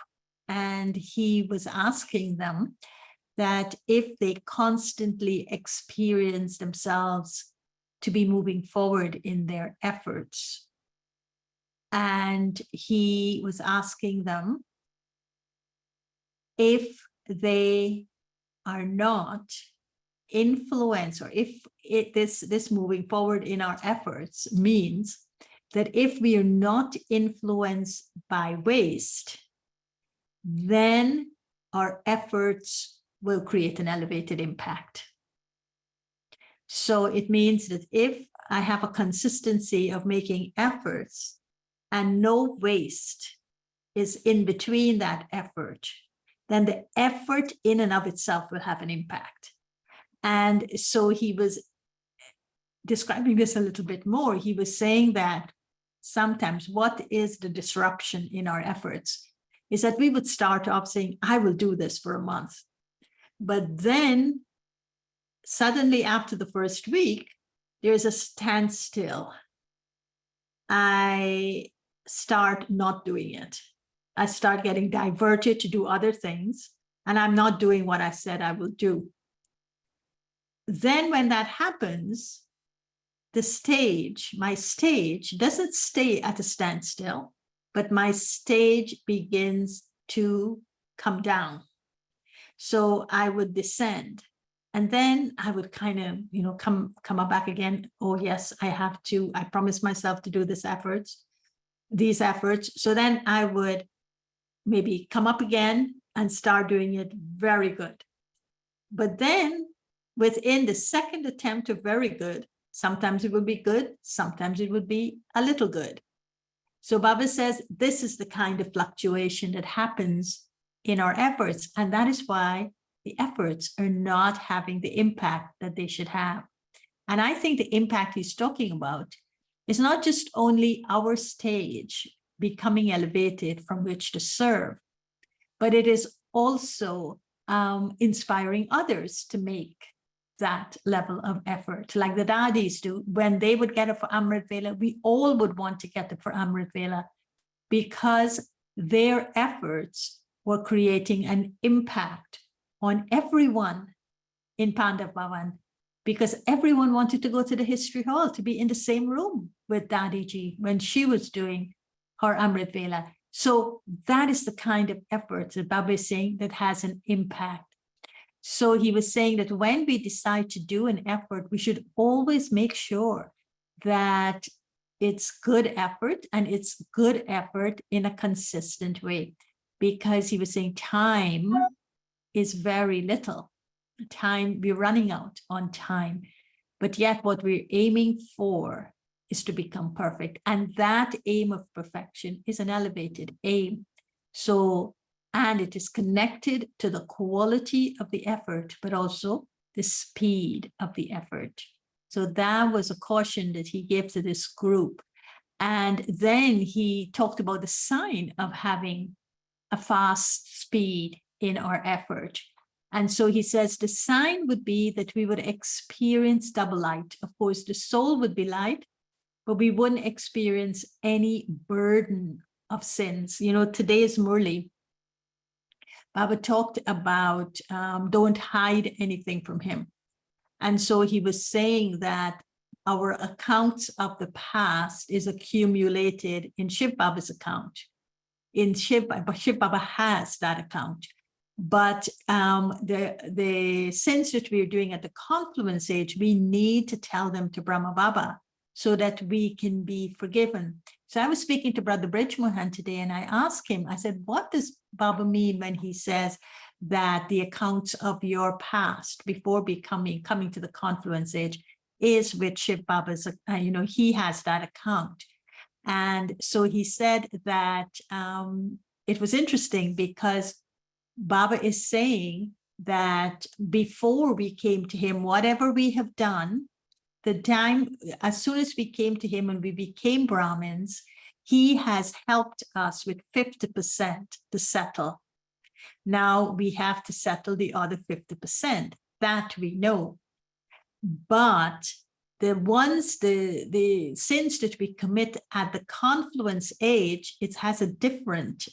and he was asking them that if they constantly experience themselves to be moving forward in their efforts, and he was asking them if they are not influenced, or if this moving forward in our efforts means that if we are not influenced by waste, then our efforts will create an elevated impact. So it means that if I have a consistency of making efforts and no waste is in between that effort, then the effort in and of itself will have an impact. And so he was describing this a little bit more. He was saying that sometimes what is the disruption in our efforts is that we would start off saying, I will do this for a month. But then suddenly after the first week, there's a standstill. I start not doing it. I start getting diverted to do other things, and I'm not doing what I said I will do. Then when that happens, my stage doesn't stay at a standstill, but my stage begins to come down. So I would descend, and then I would kind of, come up back again. Oh yes, I promised myself to do these efforts. So then I would maybe come up again and start doing it very good. But then within the second attempt of very good, sometimes it would be good, sometimes it would be a little good. So Baba says this is the kind of fluctuation that happens in our efforts. And that is why the efforts are not having the impact that they should have. And I think the impact he's talking about is not just only our stage becoming elevated from which to serve, but it is also inspiring others to make that level of effort, like the daddies do. When they would get it for Amrit Vela, we all would want to get it for Amrit Vela, because their efforts were creating an impact on everyone in Pandav Bhavan, because everyone wanted to go to the history hall, to be in the same room with Dadiji when she was doing her Amrit Vela. So that is the kind of effort that Baba is saying that has an impact. So he was saying that when we decide to do an effort, we should always make sure that it's good effort, and it's good effort in a consistent way, because he was saying time is very little. Time, we're running out on time, but yet what we're aiming for is to become perfect. And that aim of perfection is an elevated aim. So, and it is connected to the quality of the effort, but also the speed of the effort. So that was a caution that he gave to this group. And then he talked about the sign of having a fast speed in our effort. And so he says the sign would be that we would experience double light. Of course, the soul would be light, but we wouldn't experience any burden of sins. Today's Murli, Baba talked about don't hide anything from him. And so he was saying that our accounts of the past is accumulated in Shiv Baba's account. Shiv Baba has that account. But the sins that we are doing at the confluence age, we need to tell them to Brahma Baba so that we can be forgiven. So I was speaking to Brother Brij Mohan today, and I asked him, I said, what does Baba mean when he says that the accounts of your past before coming to the confluence age is with Shiv Baba's, he has that account. And so he said that it was interesting because Baba is saying that before we came to him, whatever we have done, the time, as soon as we came to him and we became Brahmins, he has helped us with 50% to settle. Now we have to settle the other 50%. That we know. But the ones, the sins that we commit at the confluence age, it has a different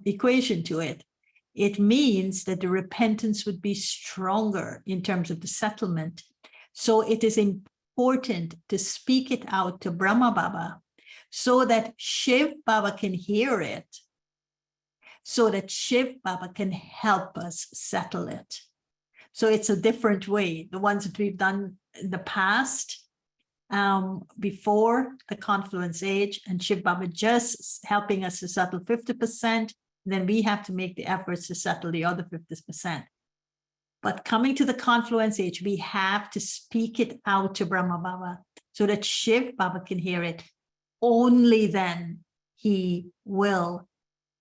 equation to it. It means that the repentance would be stronger in terms of the settlement. So it is important to speak it out to Brahma Baba so that Shiv Baba can hear it, so that Shiv Baba can help us settle it. So it's a different way. The ones that we've done in the past, before the confluence age, and Shiv Baba just helping us to settle 50%, then we have to make the efforts to settle the other 50%. But coming to the confluence age, we have to speak it out to Brahma Baba so that Shiv Baba can hear it. Only then he will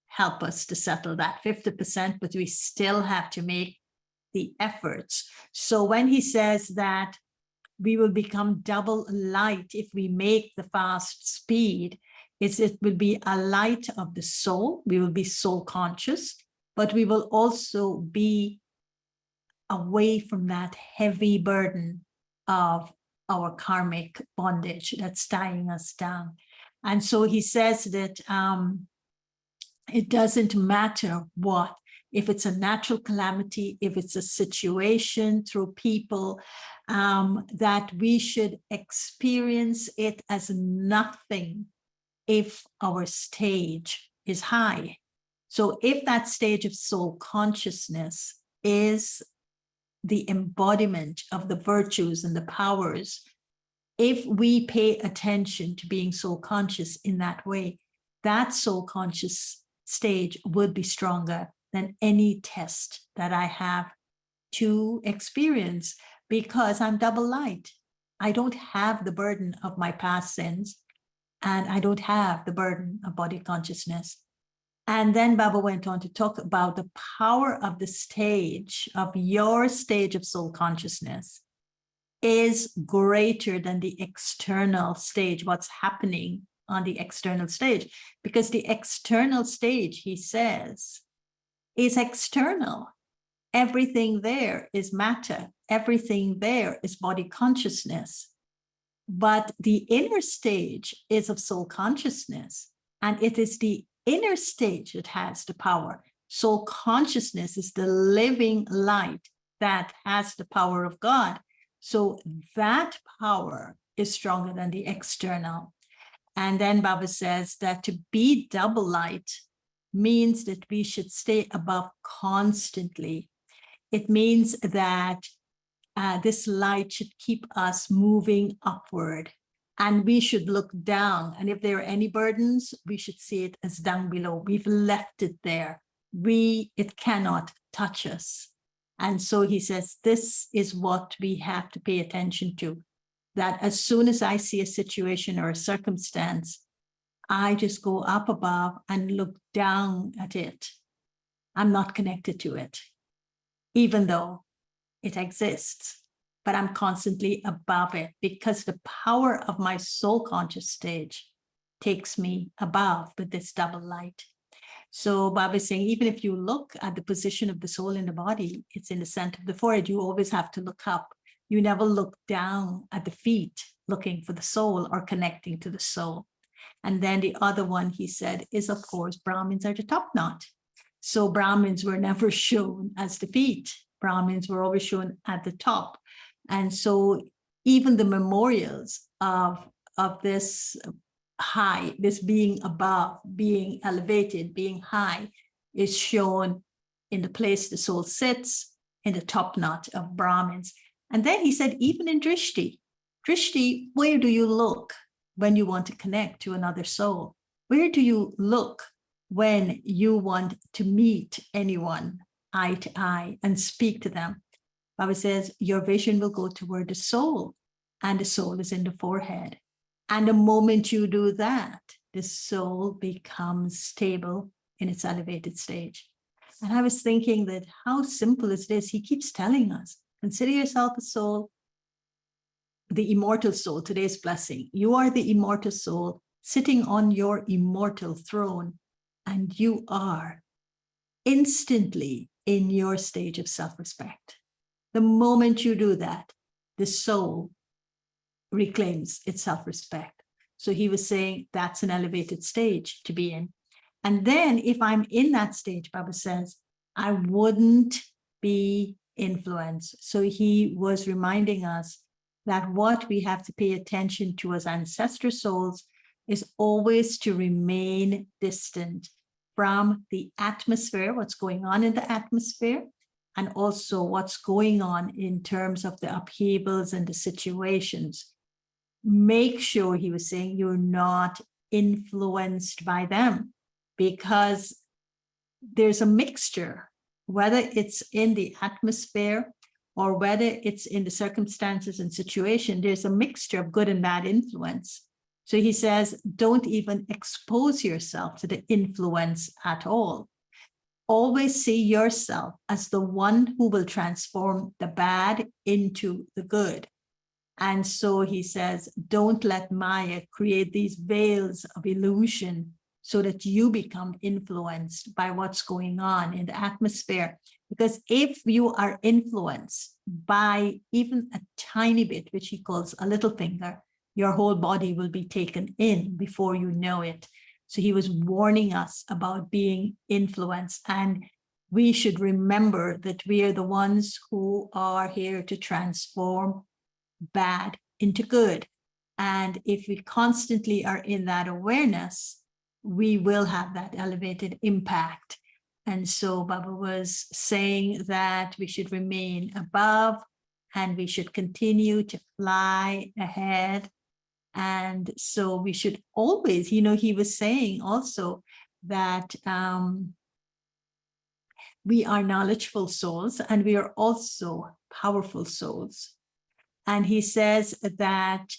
help us to settle that 50%, but we still have to make the efforts. So when he says that we will become double light if we make the fast speed, it will be a light of the soul. We will be soul conscious, but we will also be away from that heavy burden of our karmic bondage that's tying us down. And so he says that it doesn't matter what, if it's a natural calamity, if it's a situation through people, that we should experience it as nothing if our stage is high. So if that stage of soul consciousness is the embodiment of the virtues and the powers, if we pay attention to being soul conscious in that way, that soul conscious stage would be stronger than any test that I have to experience, because I'm double light. I don't have the burden of my past sins, and I don't have the burden of body consciousness. And then Baba went on to talk about the power of the stage, of your stage of soul consciousness, is greater than the external stage, what's happening on the external stage. Because the external stage, he says, is external. Everything there is matter. Everything there is body consciousness. But the inner stage is of soul consciousness, and it is the inner stage that has the power. Soul consciousness is the living light that has the power of God. So that power is stronger than the external. And then Baba says that to be double light means that we should stay above constantly. It means that this light should keep us moving upward, and we should look down. And if there are any burdens, we should see it as down below. We've left it there. It cannot touch us. And so he says, this is what we have to pay attention to, that as soon as I see a situation or a circumstance, I just go up above and look down at it. I'm not connected to it, even though it exists, but I'm constantly above it, because the power of my soul conscious stage takes me above with this double light. So Baba is saying, even if you look at the position of the soul in the body, it's in the center of the forehead. You always have to look up. You never look down at the feet, looking for the soul or connecting to the soul. And then the other one, he said, is of course, Brahmins are the top knot. So Brahmins were never shown as the feet. Brahmins were always shown at the top. And so even the memorials of this high, this being above, being elevated, being high, is shown in the place the soul sits, in the top knot of Brahmins. And then he said, even in Drishti, where do you look when you want to connect to another soul? Where do you look when you want to meet anyone eye to eye and speak to them? Baba says, your vision will go toward the soul, and the soul is in the forehead. And the moment you do that, the soul becomes stable in its elevated stage. And I was thinking that how simple is this? He keeps telling us, consider yourself a soul, the immortal soul, today's blessing. You are the immortal soul sitting on your immortal throne, and you are instantly in your stage of self-respect. The moment you do that, the soul reclaims its self-respect. So he was saying that's an elevated stage to be in. And then if I'm in that stage, Baba says, I wouldn't be influenced. So he was reminding us that what we have to pay attention to as ancestor souls is always to remain distant from the atmosphere, what's going on in the atmosphere, and also what's going on in terms of the upheavals and the situations. Make sure, he was saying, you're not influenced by them, because there's a mixture, whether it's in the atmosphere or whether it's in the circumstances and situation, there's a mixture of good and bad influence. So he says, don't even expose yourself to the influence at all. Always see yourself as the one who will transform the bad into the good. And so he says, don't let Maya create these veils of illusion so that you become influenced by what's going on in the atmosphere. Because if you are influenced by even a tiny bit, which he calls a little finger, your whole body will be taken in before you know it. So he was warning us about being influenced, and we should remember that we are the ones who are here to transform bad into good. And if we constantly are in that awareness, we will have that elevated impact. And so Baba was saying that we should remain above and we should continue to fly ahead. And so we should always, he was saying also that we are knowledgeful souls and we are also powerful souls. And he says that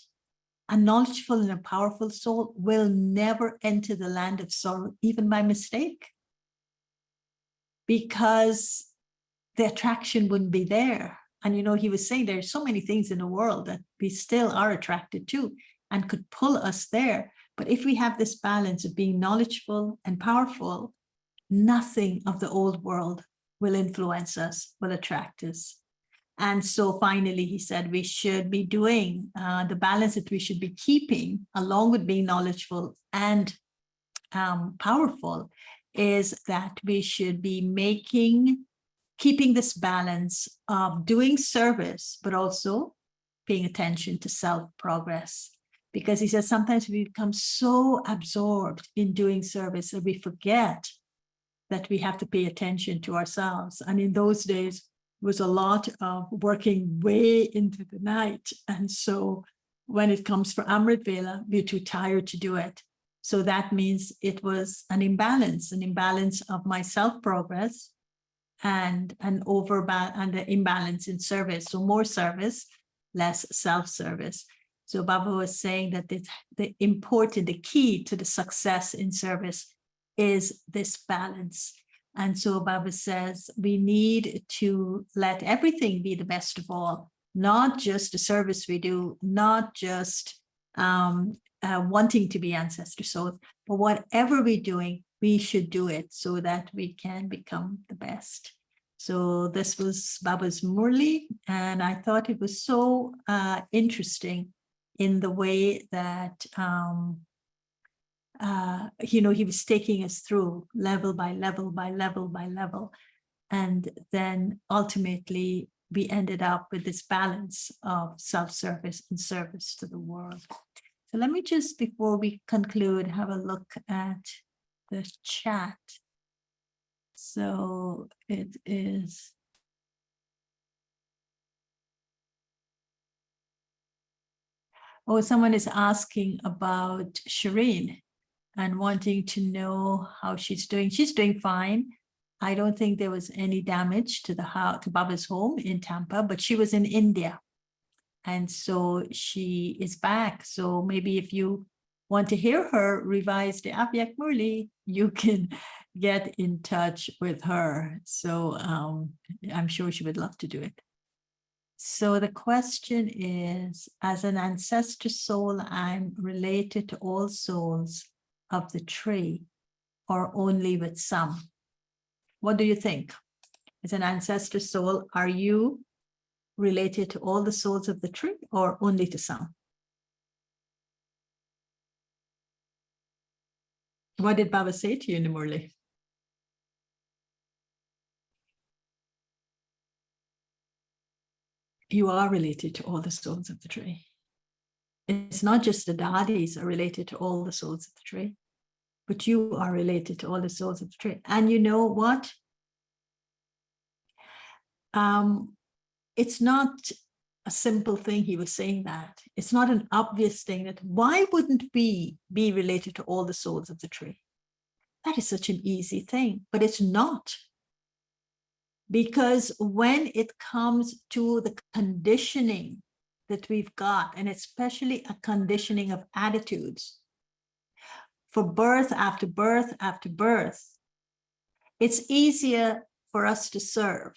a knowledgeful and a powerful soul will never enter the land of sorrow, even by mistake, because the attraction wouldn't be there. And, he was saying there's so many things in the world that we still are attracted to and could pull us there. But if we have this balance of being knowledgeable and powerful, nothing of the old world will influence us, will attract us. And so finally, he said we should be doing the balance that we should be keeping along with being knowledgeable and powerful is that we should be keeping this balance of doing service, but also paying attention to self-progress. Because he says sometimes we become so absorbed in doing service that we forget that we have to pay attention to ourselves. And in those days, was a lot of working way into the night. And so when it comes for Amrit Vela, we're too tired to do it. So that means it was an imbalance of my self-progress and the imbalance in service. So more service, less self-service. So Baba was saying that the key to the success in service is this balance. And so Baba says we need to let everything be the best of all, not just the service we do, not just wanting to be ancestor souls, but whatever we're doing, we should do it so that we can become the best. So this was Baba's Murli, and I thought it was so interesting in the way that he was taking us through level by level by level by level. And then ultimately we ended up with this balance of self-service and service to the world. So let me just, before we conclude, have a look at the chat. So it is. Oh, someone is asking about Shireen and wanting to know how she's doing. She's doing fine. I don't think there was any damage to to Baba's home in Tampa, but she was in India. And so she is back. So maybe if you want to hear her revise the Avyakti Murli, you can get in touch with her. So I'm sure she would love to do it. So the question is, as an ancestor soul, I'm related to all souls of the tree, or only with some? What do you think? As an ancestor soul, are you related to all the souls of the tree, or only to some? What did Baba say to you in the Murli? You are related to all the souls of the tree. It's not just the daddies are related to all the souls of the tree, but you are related to all the souls of the tree. And you know what? It's not a simple thing he was saying that. It's not an obvious thing that why wouldn't we be related to all the souls of the tree? That is such an easy thing, but it's not. Because when it comes to the conditioning that we've got, and especially a conditioning of attitudes, for birth after birth after birth, it's easier for us to serve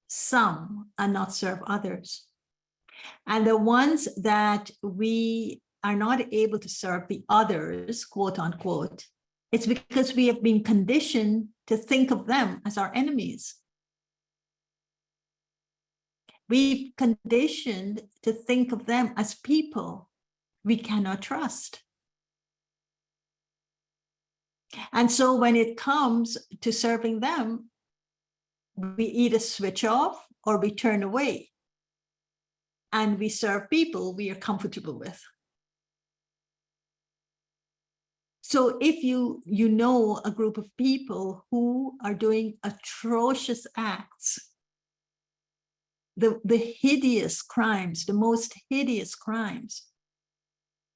some and not serve others. And the ones that we are not able to serve the others, quote unquote, it's because we have been conditioned to think of them as our enemies. We've conditioned to think of them as people we cannot trust. And so when it comes to serving them, we either switch off or we turn away. And we serve people we are comfortable with. So if you know a group of people who are doing atrocious acts, the hideous crimes, the most hideous crimes,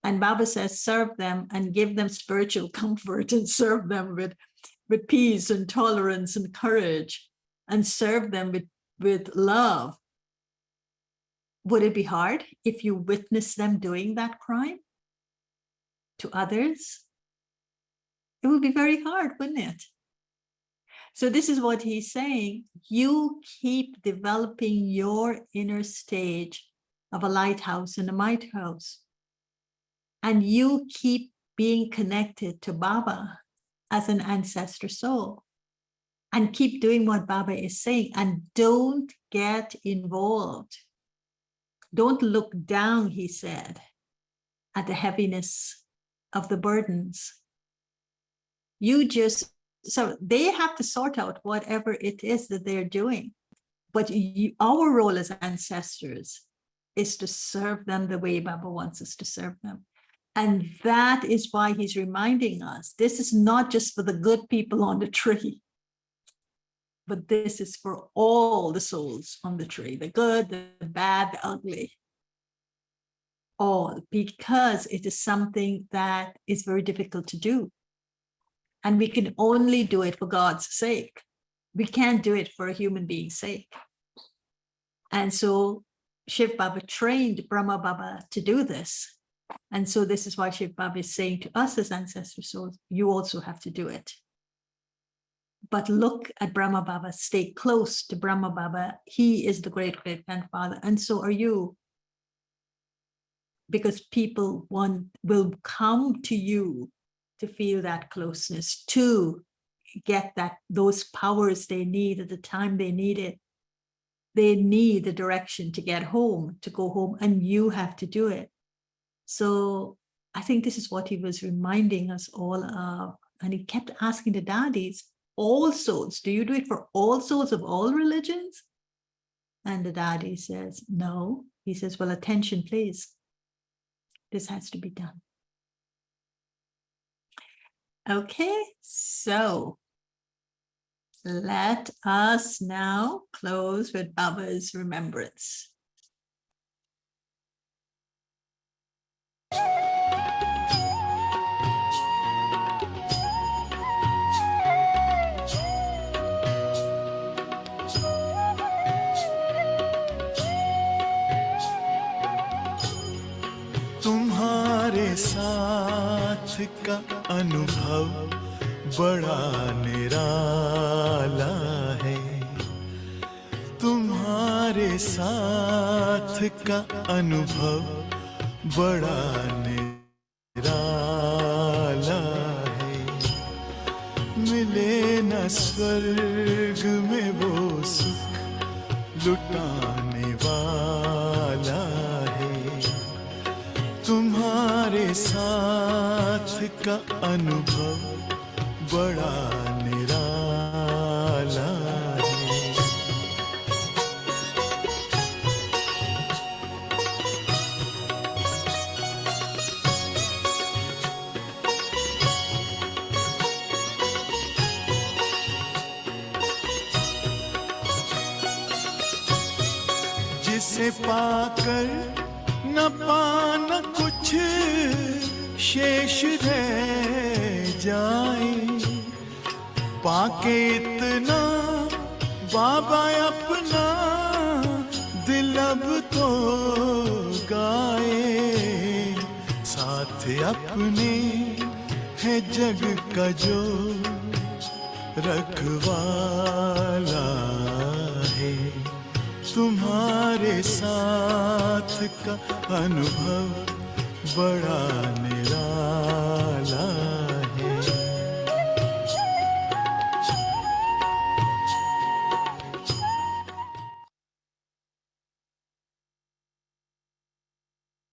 and Baba says, serve them and give them spiritual comfort, and serve them with peace and tolerance and courage, and serve them with love. Would it be hard if you witness them doing that crime to others? It would be very hard, wouldn't it? So this is what he's saying. You keep developing your inner stage of a lighthouse and a might house. And you keep being connected to Baba as an ancestor soul. And keep doing what Baba is saying. And don't get involved. Don't look down, he said, at the heaviness of the burdens. So they have to sort out whatever it is that they're doing. But our role as ancestors is to serve them the way Baba wants us to serve them. And that is why he's reminding us, this is not just for the good people on the tree, but this is for all the souls on the tree, the good, the bad, the ugly. All, because it is something that is very difficult to do. And we can only do it for God's sake. We can't do it for a human being's sake. And so Shiv Baba trained Brahma Baba to do this. And so this is why Shiv Baba is saying to us as ancestor souls, you also have to do it. But look at Brahma Baba, stay close to Brahma Baba. He is the great grandfather, and so are you. Because people will come to you to feel that closeness, to get those powers they need at the time they need it. They need the direction to get home, to go home, and you have to do it. So I think this is what he was reminding us all of. And he kept asking the daddies, all souls, do you do it for all souls of all religions? And the daddy says, no. He says, well, attention, please. This has to be done. Okay, so let us now close with Baba's remembrance. तुम्हारे साथ का अनुभव बड़ा निराला है। तुम्हारे साथ का अनुभव बड़ा निराला है। मिले न स्वर्ग में वो सुख लुटाने वाला है। तुम्हारे साथ का अनुभव बड़ा निराला है। जिसे पाकर न पाना कुछ शेष रह जाए, पाके इतना बाबा अपना दिल अब तो गाए। साथ अपने है जग का जो रखवाला है। तुम्हारे साथ का अनुभव बड़ा निराला